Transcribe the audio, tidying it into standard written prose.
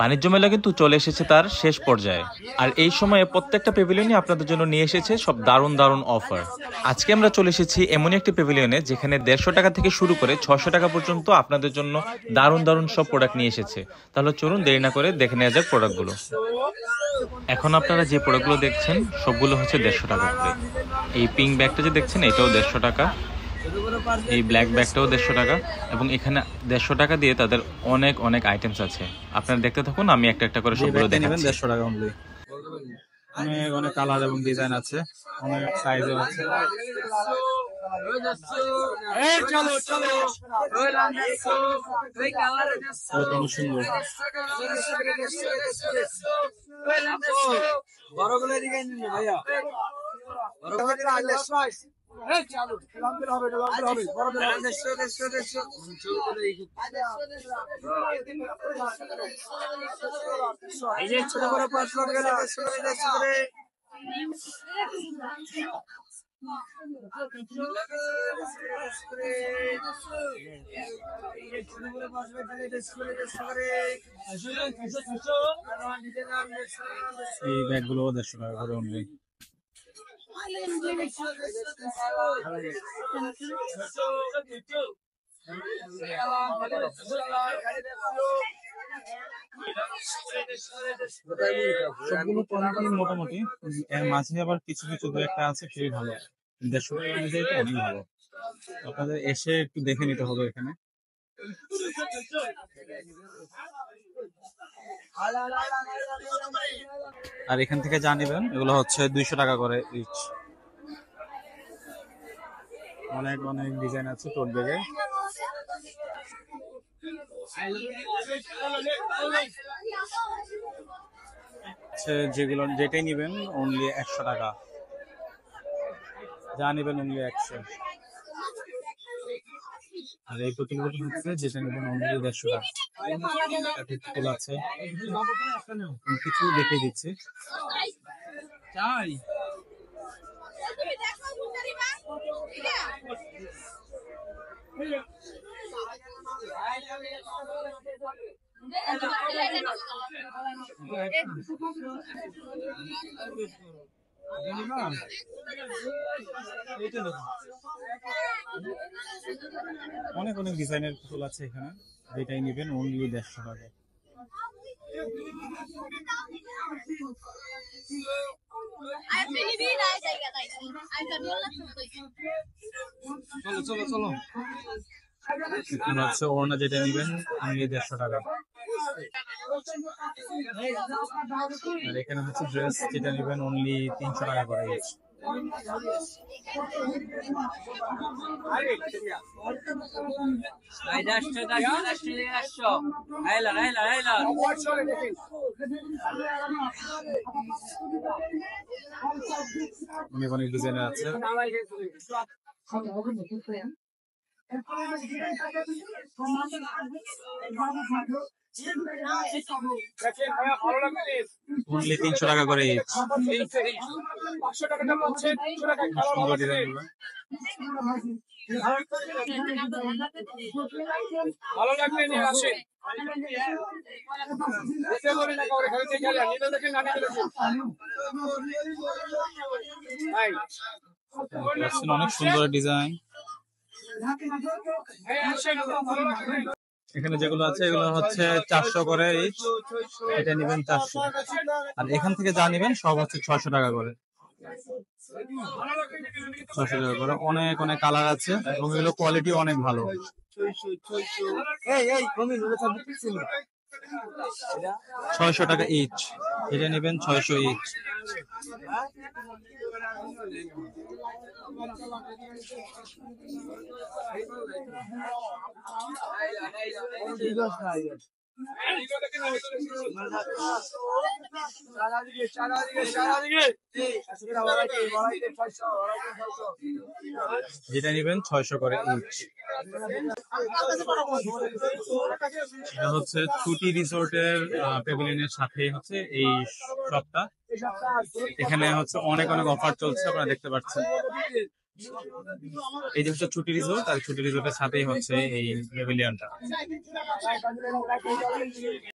বাণিজ্য মেলা কিন্তু চলে এসেছে তার শেষ পর্যায়ে, আর এই সময়ে প্রত্যেকটা পেভিলিয়নই আপনাদের জন্য নিয়ে এসেছে সব দারুণ দারুণ অফার। আজকে আমরা চলে এসেছি এমনই একটি পেভিলিয়নে যেখানে 150 টাকা থেকে শুরু করে 600 টাকা পর্যন্ত আপনাদের জন্য দারুণ দারুণ সব প্রোডাক্ট নিয়ে এসেছে। তাহলে চলুন দেরি না করে দেখে নেওয়া যাক প্রোডাক্টগুলো। এখন আপনারা যে প্রোডাক্টগুলো দেখছেন সবগুলো হচ্ছে 150 টাকা করে। এই পিঙ্ক ব্যাগটা যে দেখছেন এটাও 150 টাকা, এই ব্ল্যাক ব্যাগটাও 150 টাকা, এবং এখানে 150 টাকা দিয়ে তাদের অনেক অনেক আইটেমস আছে। আপনারা দেখতে থাকুন, আমি একটা একটা করে সবগুলো দেখাচ্ছি। 150 টাকা অনলি। অনেক অনেক কালার এবং ডিজাইন আছে, অনেক সাইজও আছে। সুন্দর এই ব্যাগগুলো 150 টাকা করে অনলি। সবগুলো কোয়ালিটি মোটামুটি, এর মাঝে আবার কিছু কিছু দু একটা আছে সেই ভালো। 150 টাকা অনুযায়ী তো অনেক ভালো। আপনাদের এসে একটু দেখে নিতে হবে এখানে। আর এখান থেকে যা নেবেন এগুলো হচ্ছে 200 টাকা করে ইচ। অনেক অনেক ডিজাইন আছে টোট ব্যাগে। যেগুলো যেটাই নিবেন অনলি 100 টাকা, যা নিবেন অনলি 100। আর এই পুতুলগুলো হচ্ছে যেটা নিবেন অনলি 150 টাকা। পুতুল আছে, কিছু দেখে দিচ্ছি। অনেক অনেক ডিজাইনের পুতুল আছে এখানে, যেটাই নিবেন অনলি 150 টাকা। চলো চলো চলো। এখানে হচ্ছে ওড়না যেটা নিবেন অনলি 150 টাকা। আর এখানে হচ্ছে ড্রেস যেটা নিবেন অনলি 300 টাকা করে। অনেক অনেক ডিজাইনের আছে। অনলি 300 টাকা করে। সুন্দর ডিজাইন গুলো। ভালো লাগলে নিয়ে আসেন। অনেক সুন্দর ডিজাইন। এখানে যেগুলো আছে এগুলো হচ্ছে 400 করে ইচ, এটা নিবেন 400। আর এখান থেকে যা নিবেন সব হচ্ছে 600 টাকা করে। 600 টাকা করে। অনেক অনেক কালার আছে এবং এগুলো কোয়ালিটি অনেক ভালো। 600 টাকা ইচ, এটা নেবেন 600 ইচ। যেটা নিবেন 600 করে ইচ। এটা হচ্ছে ছুটি রিসোর্টের প্যাভিলিয়নের সাথে হচ্ছে এই শপটা। এখানে হচ্ছে অনেক অনেক অফার চলছে, আপনারা দেখতে পাচ্ছেন। এই যে হচ্ছে ছুটি রিসোর্ট, আর ছুটি রিসোর্টের সাথেই হচ্ছে এই প্যাভিলিয়নটা।